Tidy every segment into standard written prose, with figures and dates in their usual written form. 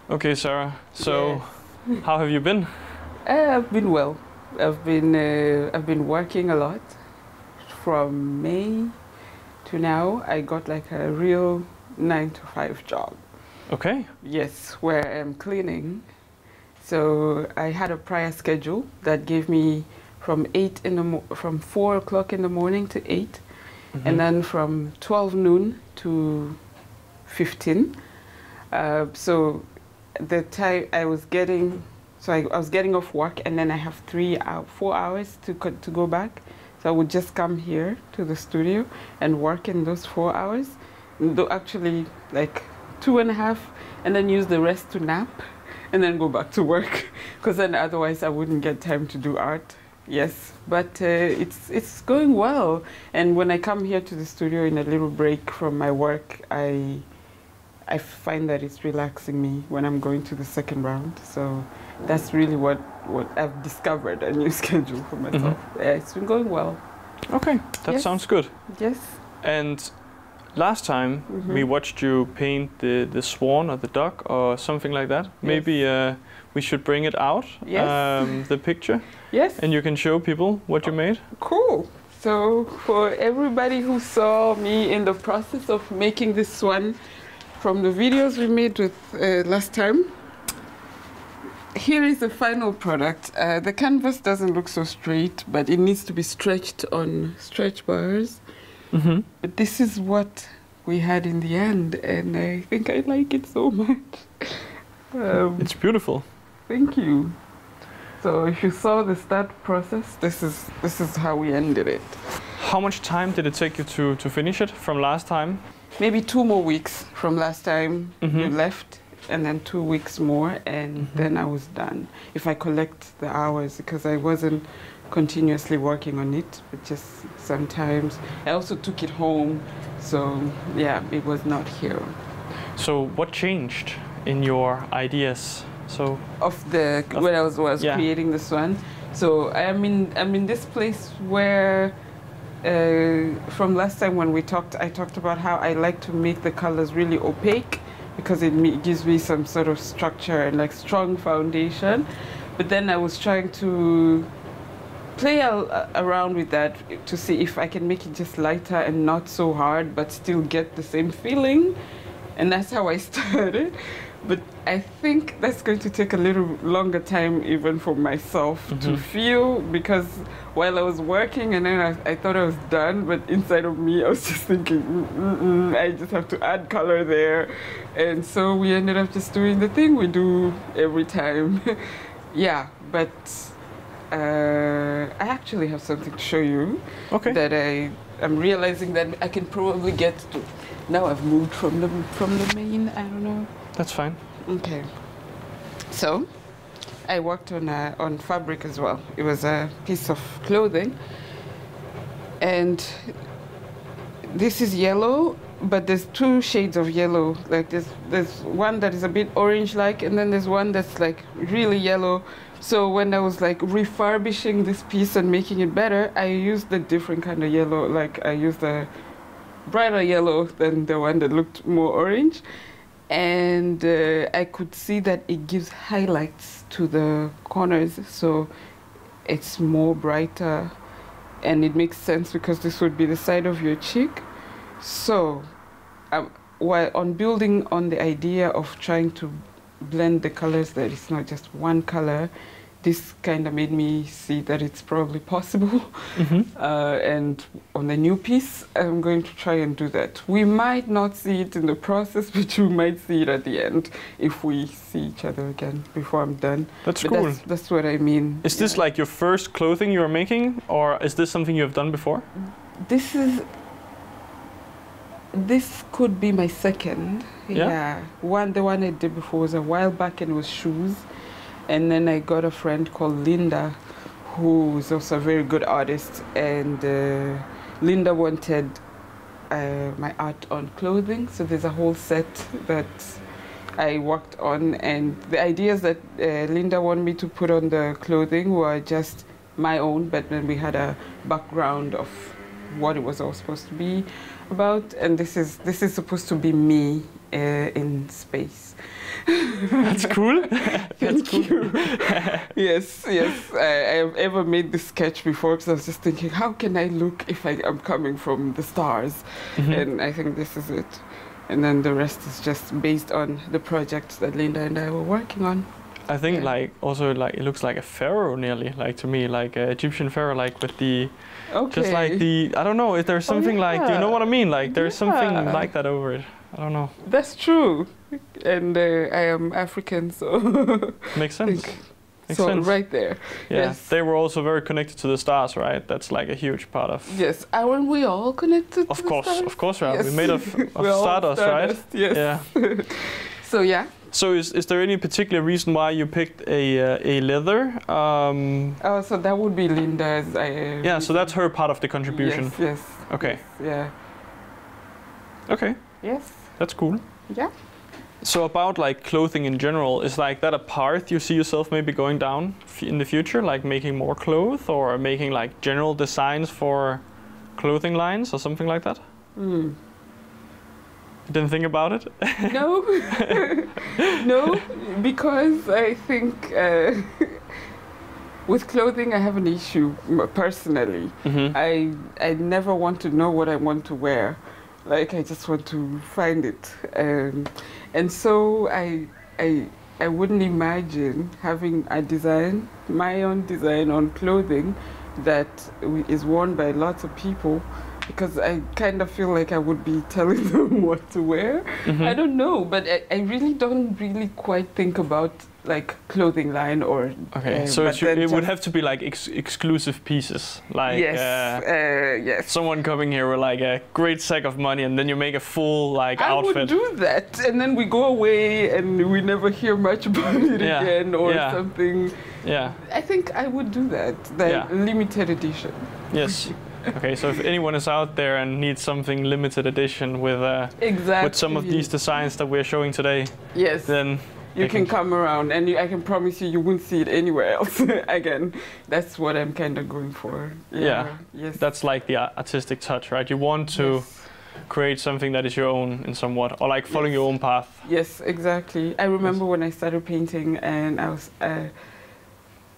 Okay, Sarah. So, how have you been? I've been well. I've been working a lot from May to now. I got like a real 9-to-5 job. Okay. Yes, where I'm cleaning. So I had a prior schedule that gave me from 4 o'clock in the morning to 8, and then from 12 noon to 15. So the time I was getting, I was getting off work, and then I have 4 hours to go back. So I would just come here to the studio and work in those 4 hours, actually like 2.5, and then use the rest to nap, and then go back to work, because then otherwise I wouldn't get time to do art. Yes, but it's going well. And when I come here to the studio in a little break from my work, I find that it's relaxing me when I'm going to the second round. So that's really what I've discovered, a new schedule for myself. Yeah, it's been going well. Okay, that sounds good. Yes. And last time we watched you paint the swan or the duck or something like that. Yes. Maybe we should bring it out, the picture. Yes. And you can show people what you made. Cool. So for everybody who saw me in the process of making this swan from the videos we made with last time, here is the final product. The canvas doesn't look so straight, but it needs to be stretched on stretch bars. But this is what we had in the end, and I think I like it so much. It's beautiful. Thank you. So if you saw the start process, this is how we ended it. How much time did it take you to finish it from last time? Maybe 2 more weeks from last time you left, and then 2 weeks more, and then I was done. If I collect the hours, because I wasn't continuously working on it, but just sometimes. I also took it home, so yeah, it was not here. So what changed in your ideas? So when I was creating this one. So I'm in this place where from last time when we talked, I talked about how I like to make the colors really opaque, because it gives me some sort of structure and like strong foundation. But then I was trying to play around with that to see if I can make it just lighter and not so hard, but still get the same feeling. And that's how I started. But I think that's going to take a little longer time even for myself to feel, because while I was working and then I thought I was done, but inside of me I was just thinking, I just have to add color there. And so we ended up just doing the thing we do every time. Yeah, but I actually have something to show you that I'm realizing that I can probably get to. Now I've moved from the main, I don't know. That's fine. Okay. So I worked on fabric as well. It was a piece of clothing, and this is yellow, but there's 2 shades of yellow. Like there's one that is a bit orange-like, and then there's one that's like really yellow. So when I was like refurbishing this piece and making it better, I used a different kind of yellow. Like I used a brighter yellow than the one that looked more orange. And I could see that it gives highlights to the corners, so it's more brighter, and it makes sense because this would be the side of your cheek. So while building on the idea of trying to blend the colors, that it's not just one color, this kind of made me see that it's probably possible. And on the new piece, I'm going to try and do that. We might not see it in the process, but you might see it at the end if we see each other again before I'm done. That's cool. That's what I mean. Is this like your first clothing you're making, or is this something you have done before? This could be my second. Yeah. The one I did before was a while back, and it was shoes. And then I got a friend called Linda, who is also a very good artist. And Linda wanted my art on clothing. So there's a whole set that I worked on. And the ideas that Linda wanted me to put on the clothing were just my own. But then we had a background of what it was all supposed to be about. And this is supposed to be me in space. That's cool. Thank you. Yes. I have ever made this sketch before because I was just thinking, how can I look if I am coming from the stars? And I think this is it. And then the rest is just based on the projects that Linda and I were working on. I think also it looks like a pharaoh nearly, like to me, like an Egyptian pharaoh, like with the, just like the, I don't know, if there's something like, do you know what I mean? Like there's something like that over it. I don't know. That's true. And I am African, so. Makes sense. Makes sense. Right there. Yeah. Yes. They were also very connected to the stars, right? That's like a huge part of. Yes. Aren't we all connected to the stars? Of course we are. Yes. We're made of stardust, right? Yes. Yeah. So yeah. So is there any particular reason why you picked a leather? Oh, so that would be Linda's. Yeah, so that's her part of the contribution. Yes. Okay. Yes, yeah. Okay. Yes. That's cool. Yeah. So about like clothing in general, is like that a path you see yourself maybe going down in the future, like making more clothes or making like general designs for clothing lines or something like that? Didn't think about it? No, no, because I think with clothing I have an issue personally. I never want to know what I want to wear. Like I just want to find it, and so I wouldn't imagine having my own design on clothing that is worn by lots of people. Because I kind of feel like I would be telling them what to wear. I don't know, but I really don't quite think about like clothing line or. Okay, so it would have to be like exclusive pieces, like yes. Someone coming here with like a great sack of money, and then you make a full like outfit. I would do that, and then we go away, and we never hear much about it again, or something. Yeah. I think I would do that. Limited edition. Yes. Okay, so if anyone is out there and needs something limited edition with some of these designs that we're showing today, then you can come around, and I can promise you won't see it anywhere else again. That's what I'm kind of going for. Yeah. Yes. That's like the artistic touch, right? You want to create something that is your own in somewhat, or like following your own path. Yes, exactly. I remember when I started painting, and I was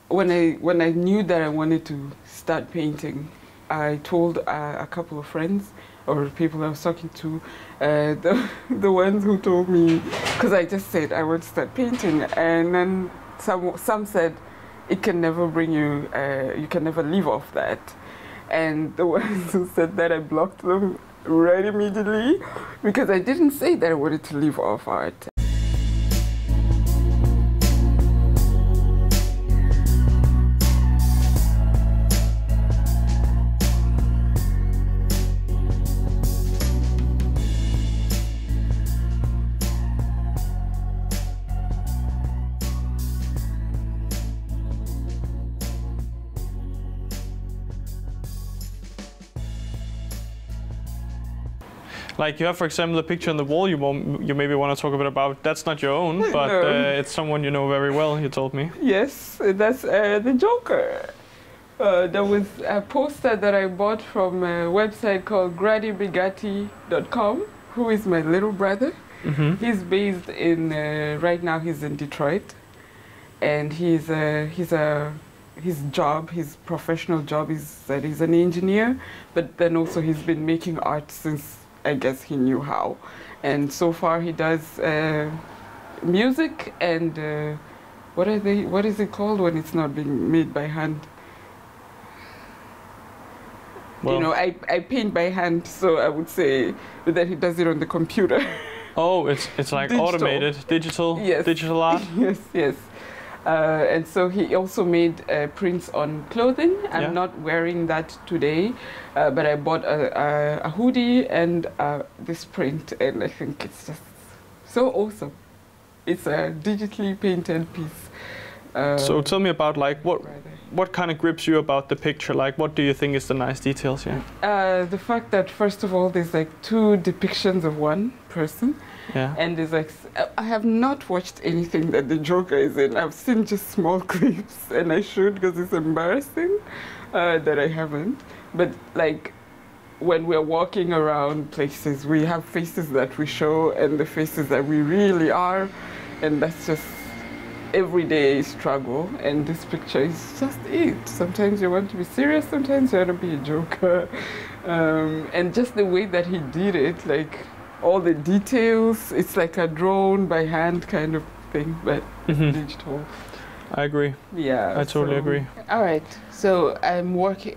when I knew that I wanted to start painting. I told a couple of friends or people I was talking to, the ones who told me, because I just said I want to start painting, and then some said it can never bring you, you can never live off that, and the ones who said that, I blocked them right immediately because I didn't say that I wanted to live off art. Like you have, for example, the picture on the wall you maybe want to talk a bit about. That's not your own, but it's someone you know very well, you told me. Yes, that's the Joker. There was a poster that I bought from a website called gradibigatti.com, who is my little brother. He's based in, right now he's in Detroit. And his professional job is that he's an engineer, but then also he's been making art since I guess he knew how. And so far he does music and what is it called when it's not being made by hand? Well, you know, I paint by hand, so I would say that he does it on the computer. Oh, it's like automated, digital art? Yes. And so he also made prints on clothing. I'm not wearing that today, but I bought a hoodie and this print, and I think it's just so awesome. It's a digitally painted piece. So tell me about like what kind of grips you about the picture? Like what do you think is the nice details here? The fact that first of all there's like two depictions of one person. Yeah. And there's like, I have not watched anything that the Joker is in. I've seen just small clips, and I should because it's embarrassing that I haven't. But like, when we're walking around places, we have faces that we show and the faces that we really are, and that's just everyday struggle. And this picture is just it. Sometimes you want to be serious, sometimes you want to be a joker. And just the way that he did it, like all the details, it's like a drawn by hand kind of thing, but digital. I agree. Yeah, I totally agree. All right, so I'm working.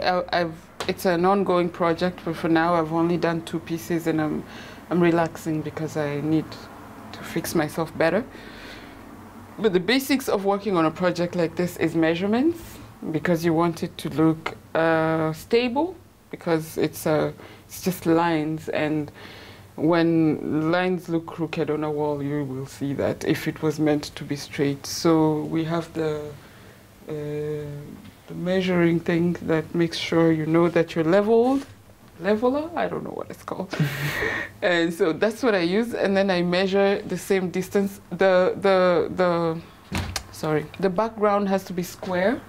It's an ongoing project, but for now I've only done 2 pieces, and I'm relaxing because I need to fix myself better. But the basics of working on a project like this is measurements, because you want it to look stable, because it's just lines, and when lines look crooked on a wall, you will see that if it was meant to be straight. So we have the measuring thing that makes sure you know that you're leveler, I don't know what it's called. And so that's what I use, and then I measure the same distance. The background has to be square,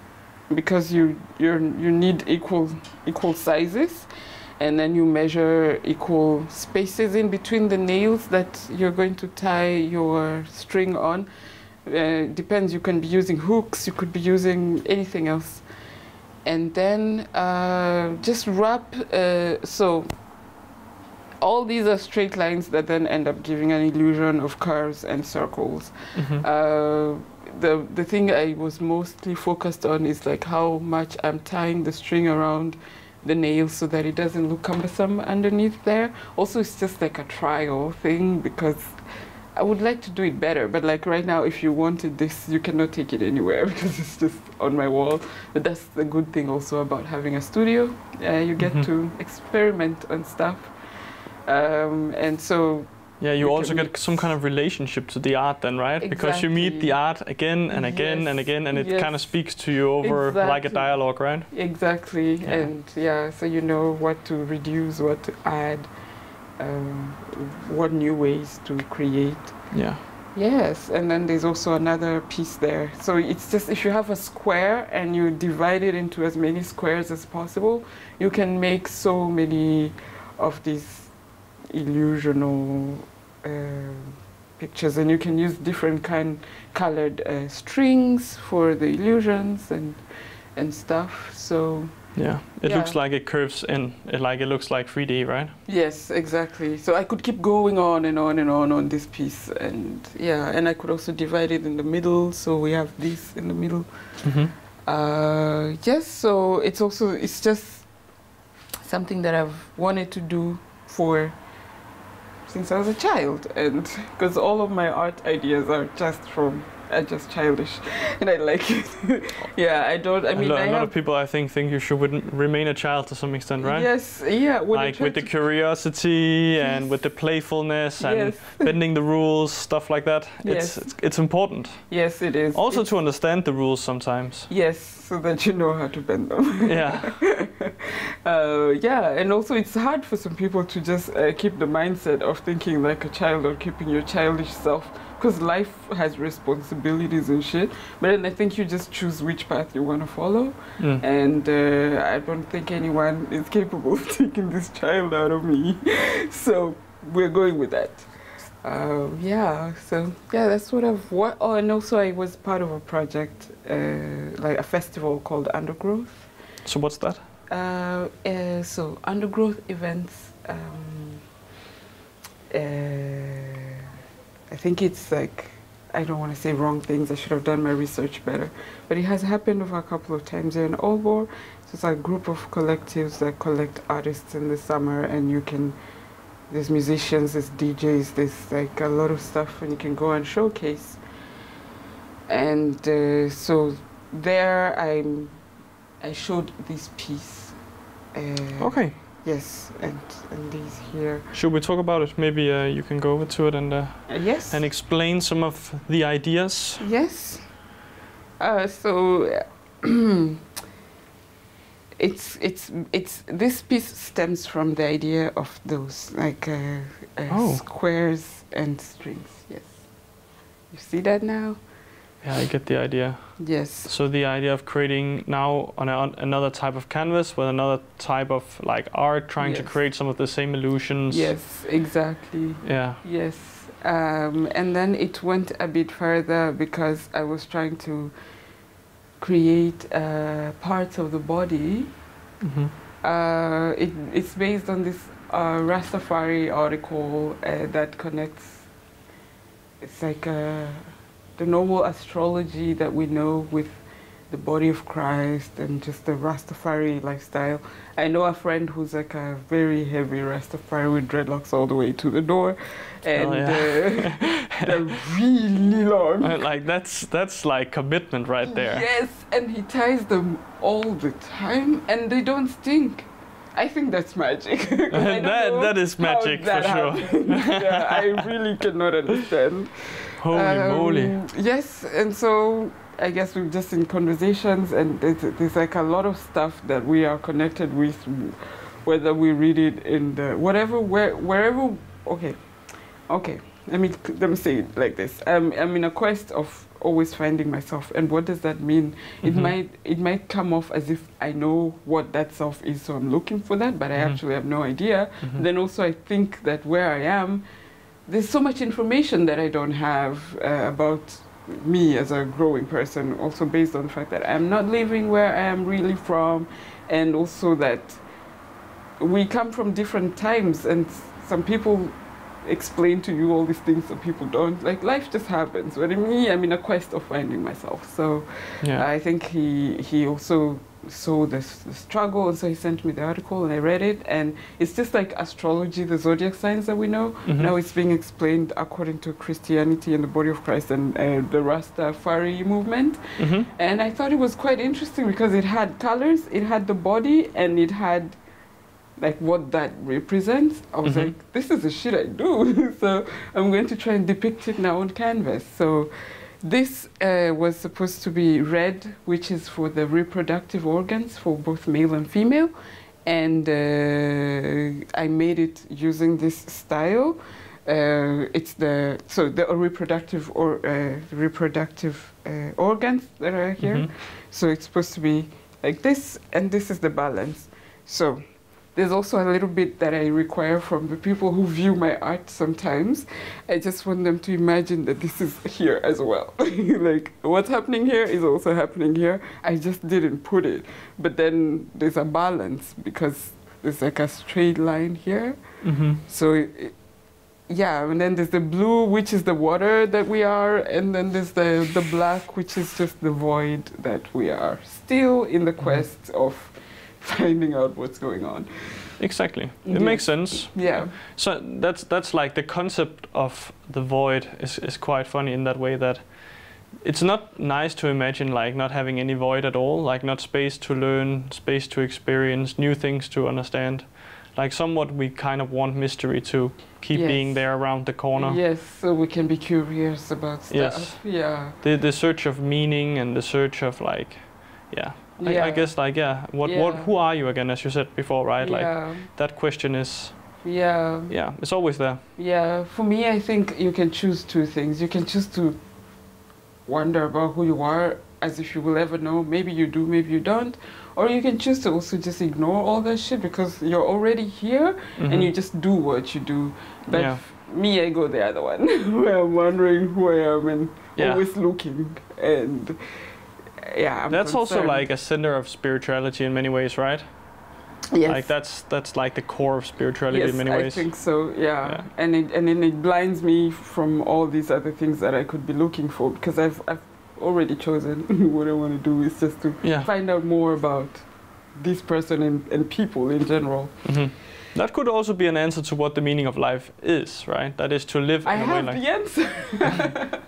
because you need equal sizes. And then you measure equal spaces in between the nails that you're going to tie your string on. Depends, you can be using hooks, you could be using anything else. And then just wrap, so all these are straight lines that then end up giving an illusion of curves and circles. The thing I was mostly focused on is like how much I'm tying the string around the nails so that it doesn't look cumbersome underneath there. Also, it's just like a trial thing, because I would like to do it better, but like right now, if you wanted this, you cannot take it anywhere because it's just on my wall. But that's the good thing also about having a studio. You get to experiment on stuff. And so yeah, you also get some kind of relationship to the art then, right? Exactly. Because you meet the art again and again and again, and it kind of speaks to you over like a dialogue, right? Exactly. Yeah. And yeah, so you know what to reduce, what to add, what new ways to create. Yeah. Yes, and then there's also another piece there. So it's just, if you have a square and you divide it into as many squares as possible, you can make so many of these illusional pictures, and you can use different colored strings for the illusions and stuff. So yeah, it looks like it curves in, it looks like 3D, right? Yes, exactly. So I could keep going on and on and on this piece, and yeah, and I could also divide it in the middle, so we have this in the middle. Yes, so it's just something that I've wanted to do since I was a child, and because all of my art ideas are just childish, and I like it. Yeah, I mean, a lot of people I think you should remain a child to some extent, right? Yes, yeah. Like with the curiosity and with the playfulness and bending the rules, stuff like that. It's important. Yes, it is. Also to understand the rules sometimes. Yes, so that you know how to bend them. Yeah. Yeah, and also it's hard for some people to just keep the mindset of thinking like a child or keeping your childish self, because life has responsibilities and shit. But then I think you just choose which path you want to follow. And I don't think anyone is capable of taking this child out of me. So we're going with that. Yeah, so yeah, that's what oh, and also I was part of a project, like a festival called Undergrowth. So what's that? So Undergrowth events, I think it's like, I don't want to say wrong things, I should have done my research better, but it has happened over a couple of times here in Aalborg. So it's a group of collectives that collect artists in the summer, and there's musicians, there's DJs, there's like a lot of stuff, and you can go and showcase. And so there I showed this piece. Okay. Yes, and these here. Should we talk about it? Maybe you can go over to it and yes, and explain some of the ideas. Yes. So it's this piece stems from the idea of those like squares and strings. Yes, you see that now. Yeah, I get the idea. Yes. So the idea of creating now on another type of canvas with another type of like art, trying to create some of the same illusions. Yes, exactly. Yeah. Yes. And then it went a bit further because I was trying to create parts of the body. Mm-hmm. It's based on this Rastafari article that connects. It's like the normal astrology that we know with the body of Christ and just the Rastafari lifestyle. I know a friend who's like a very heavy Rastafari with dreadlocks all the way to the door, and they're really long. Like that's like commitment right there. Yes, and he ties them all the time, and they don't stink. I think that's magic. that is magic for sure. Yeah, I really cannot understand. Holy moly. Yes, and so I guess we're just in conversations, and there's like a lot of stuff that we are connected with, whether we read it in the wherever. Okay. Let me say it like this. I'm in a quest of always finding myself, and what does that mean? Mm-hmm. It might come off as if I know what that self is, so I'm looking for that, but I actually have no idea. Mm-hmm. Then also I think that where I am, there's so much information that I don't have about me as a growing person, also based on the fact that I'm not living where I am really from, and also that we come from different times, and some people explain to you all these things, some people don't. Like, life just happens. But in me, I'm in a quest of finding myself. So I think he also saw the struggle, and so he sent me the article, and I read it, and it's just like astrology, the zodiac signs that we know. Mm-hmm. Now it's being explained according to Christianity and the body of Christ and the Rastafari movement. Mm-hmm. And I thought it was quite interesting because it had colors, it had the body, and it had like what that represents. I was like, this is the shit I do. So I'm going to try and depict it now on canvas. So this was supposed to be red, which is for the reproductive organs for both male and female. And I made it using this style. It's the reproductive organs that are here. Mm-hmm. So it's supposed to be like this, and this is the balance. So there's also a little bit that I require from the people who view my art sometimes. I just want them to imagine that this is here as well. Like, what's happening here is also happening here. I just didn't put it. But then there's a balance because there's like a straight line here. Mm-hmm. So, and then there's the blue, which is the water that we are. And then there's the black, which is just the void that we are. Still in the quest of finding out what's going on. Exactly. It makes sense. Yeah. So that's like the concept of the void is quite funny in that way that it's not nice to imagine like not having any void at all, like not space to learn, space to experience, new things to understand. Like somewhat we kind of want mystery to keep being there around the corner. Yes, so we can be curious about stuff. Yes. Yeah. The search of meaning and the search of like, I guess like, who are you again, as you said before, right? Like that question is, it's always there. Yeah, for me, I think you can choose two things. You can choose to wonder about who you are as if you will ever know. Maybe you do, maybe you don't. Or you can choose to also just ignore all that shit because you're already here and you just do what you do. But me, I go the other one, where I'm wondering who I am and always looking. And that's concerned. Also like a center of spirituality in many ways, right? Yes. Like that's like the core of spirituality in many ways. I think so. Yeah. And then it blinds me from all these other things that I could be looking for because I've already chosen what I want to do is just to find out more about this person and people in general. Mm-hmm. That could also be an answer to what the meaning of life is, right? That is to live in a way like... I have the answer.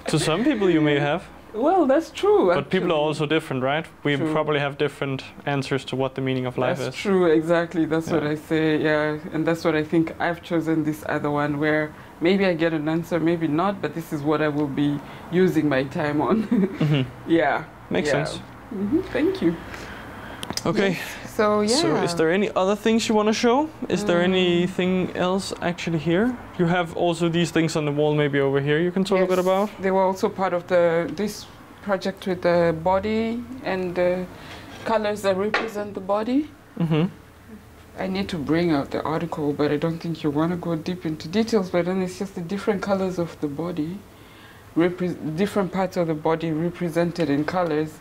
To some people you may have. Well, that's true. But actually, people are also different, right? We probably have different answers to what the meaning of life is. That's true, exactly. That's what I say, and that's what I think. I've chosen this other one where maybe I get an answer, maybe not, but this is what I will be using my time on. Makes sense. Thank you. Okay. Yes. So yeah. So is there any other things you want to show? Is there anything else actually here? You have also these things on the wall, maybe over here. You can talk a bit about. They were also part of this project with the body and the colors that represent the body. I need to bring out the article, but I don't think you want to go deep into details. But then it's just the different colors of the body, different parts of the body represented in colors.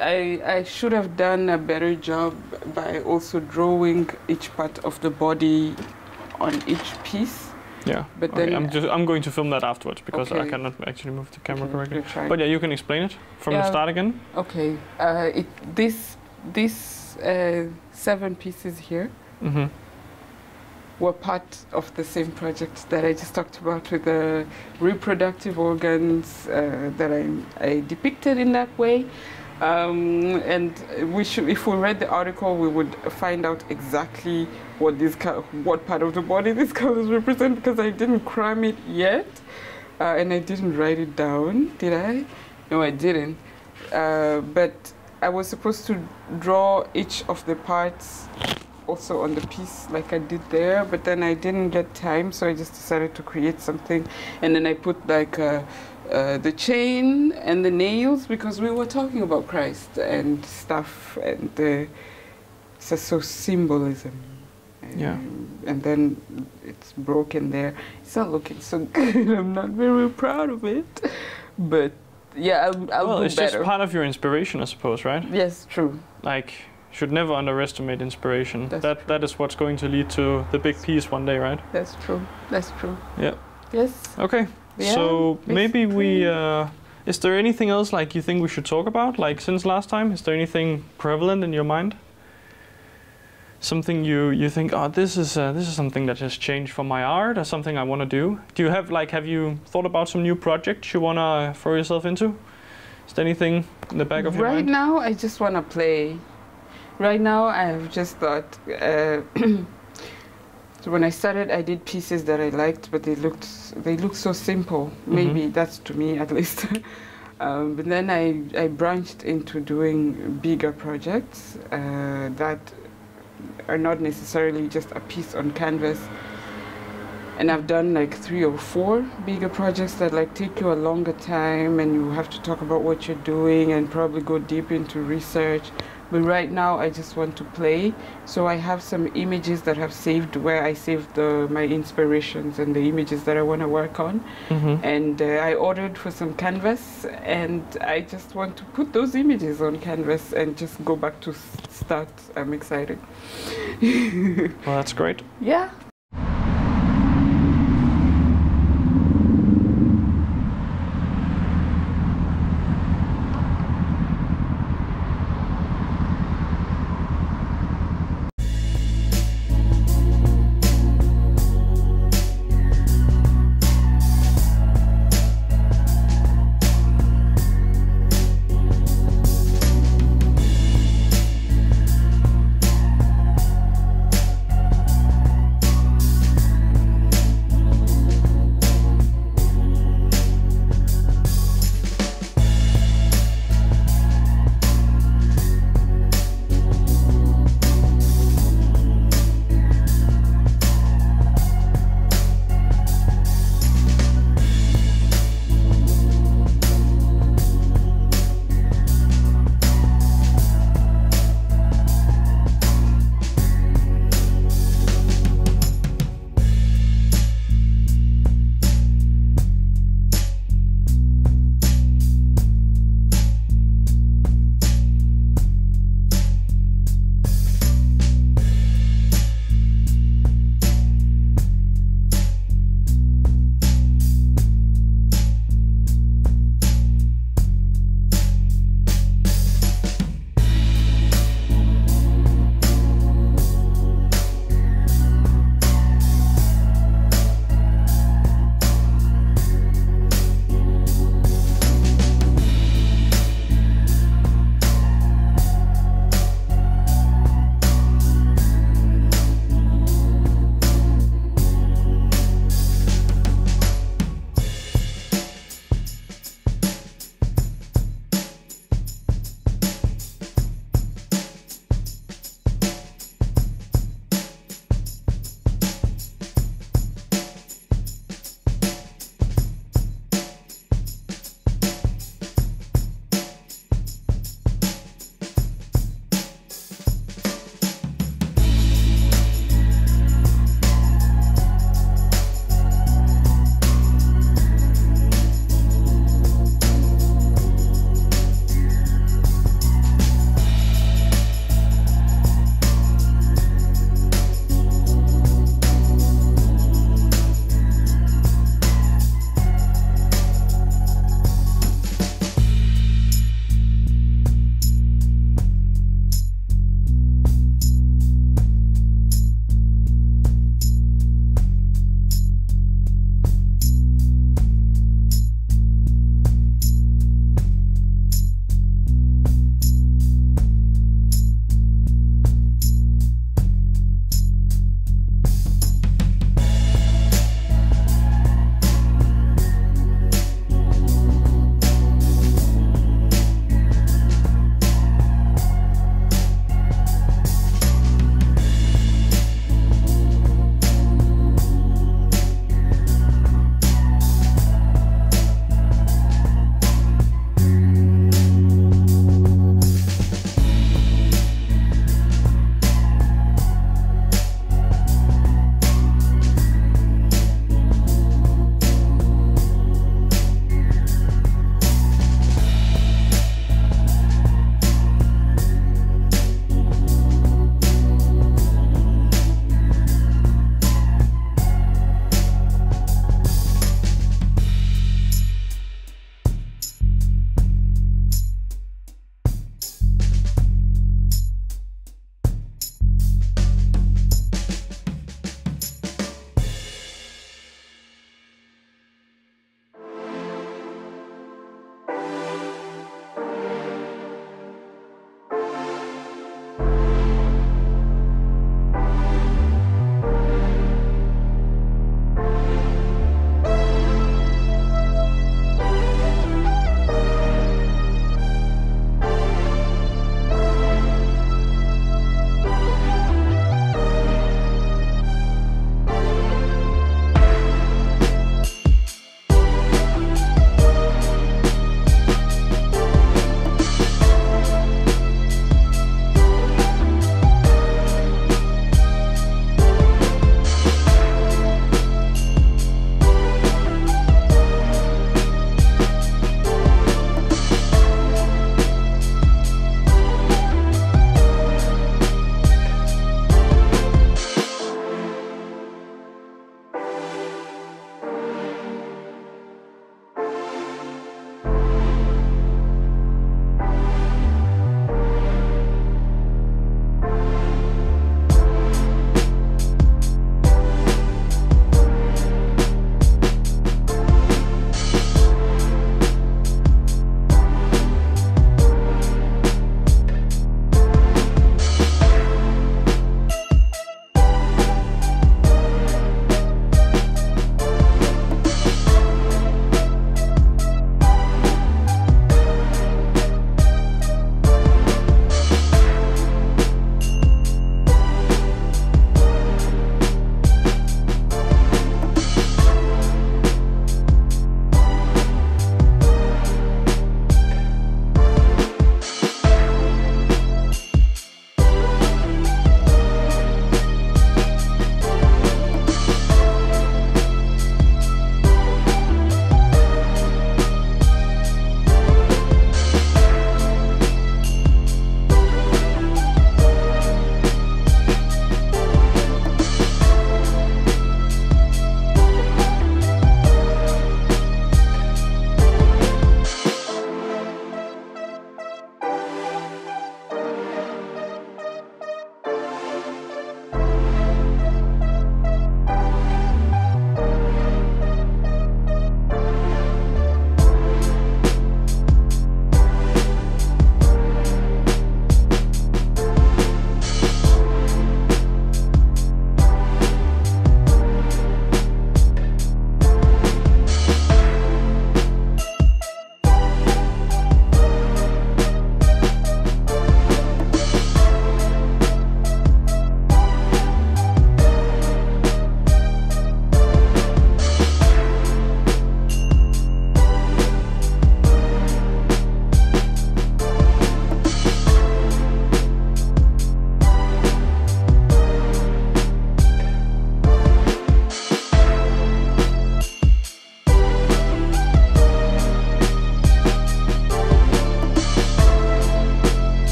I should have done a better job by also drawing each part of the body on each piece. Yeah, but then I'm going to film that afterwards because I cannot actually move the camera correctly. But yeah, you can explain it from the start again. Okay, these 7 pieces here were part of the same project that I just talked about with the reproductive organs that I depicted in that way. And if we read the article, we would find out exactly what part of the body these colors represent, because I didn't cram it yet, and I didn't write it down, did I? No, I didn't. But I was supposed to draw each of the parts also on the piece like I did there, but then I didn't get time, so I just decided to create something, and then I put like the chain and the nails, because we were talking about Christ and stuff, and it's so symbolism. And then it's broken there. It's not looking so good. I'm not very proud of it, but yeah, I'll do better. Well, it's just part of your inspiration, I suppose, right? Yes, true. Like, should never underestimate inspiration. That is what's going to lead to the big piece one day, right? That's true. That's true. Yeah. Yes. Okay. Yeah, so maybe we. Is there anything else like you think we should talk about? Like since last time, is there anything prevalent in your mind? Something you think, oh, this is something that has changed for my art, or something I want to do. Do you have you thought about some new projects you want to throw yourself into? Is there anything in the back of your mind? Right now, I just want to play. Right now, I've just thought. So when I started, I did pieces that I liked, but they looked so simple. Maybe that's to me at least. But then I branched into doing bigger projects that are not necessarily just a piece on canvas. And I've done like 3 or 4 bigger projects that like take you a longer time, and you have to talk about what you're doing and probably go deep into research. But right now I just want to play. So I have some images that I've saved, where I saved my inspirations and the images that I want to work on. And I ordered for some canvas, and I just want to put those images on canvas and just go back to start. I'm excited. Well, that's great. Yeah.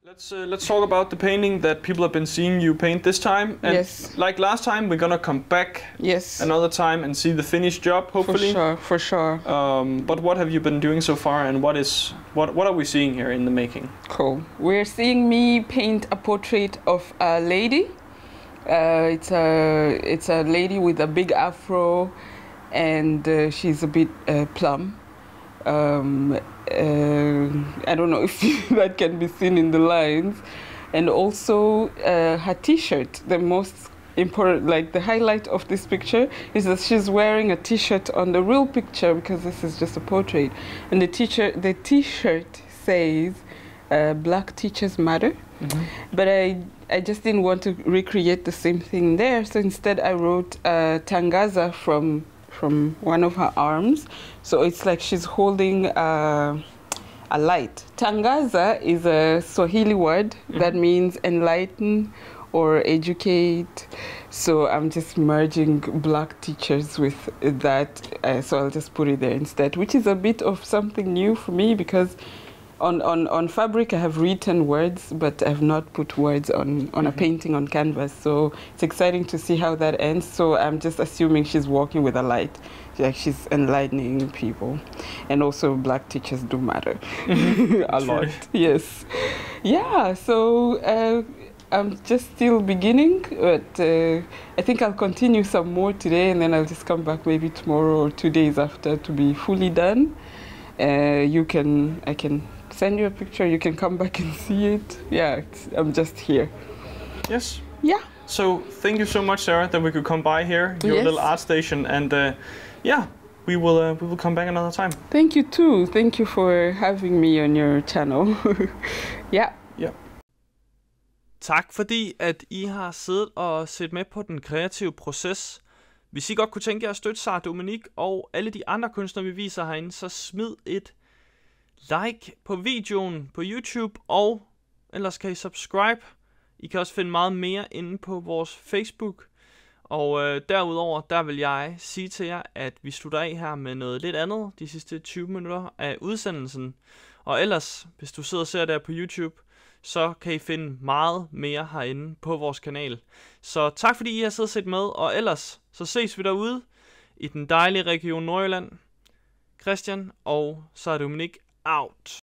Let's talk about the painting that people have been seeing you paint this time. And like last time, we're gonna come back another time and see the finished job, hopefully. For sure. But what have you been doing so far, and what are we seeing here in the making? Cool. We're seeing me paint a portrait of a lady. It's a lady with a big afro, and she's a bit plump. I don't know if that can be seen in the lines. And also her t-shirt, the most important, like the highlight of this picture is that she's wearing a t-shirt on the real picture, because this is just a portrait. And the t-shirt says Black Teachers Matter. But I just didn't want to recreate the same thing there, so instead I wrote Tangaza from one of her arms. So it's like she's holding a light. Tangaza is a Swahili word that means enlighten or educate. So I'm just merging Black teachers with that. So I'll just put it there instead, which is a bit of something new for me, because on fabric I have written words, but I have not put words on a painting on canvas. So it's exciting to see how that ends. So I'm just assuming she's walking with a light, like she's enlightening people. And also Black teachers do matter a lot. Yes. Yeah, so I'm just still beginning, but I think I'll continue some more today, and then I'll just come back maybe tomorrow or 2 days after to be fully done. I can send you a picture, you can come back and see it. Yeah, I'm just here. Yes. Yeah. So thank you so much, Sarah, that we could come by here, your little art station, and yeah, we will come back another time. Thank you too. Thank you for having me on your channel. Yeah. Yeah. Tak fordi at I har siddet og set med på den kreative proces. Hvis I godt kunne tænke jer at støtte sig, Dominique og alle de andre kunstnere, vi viser herinde, så smid et like på videoen på YouTube, og ellers kan I subscribe. I kan også finde meget mere inde på vores Facebook. Og derudover, der vil jeg sige til jer, at vi slutter af her med noget lidt andet de sidste 20 minutter af udsendelsen. Og ellers, hvis du sidder og ser der på YouTube, så kan I finde meget mere herinde på vores kanal. Så tak fordi I har siddet og set med, og ellers så ses vi derude i den dejlige region Nordjylland. Christian, og så er Dominique out.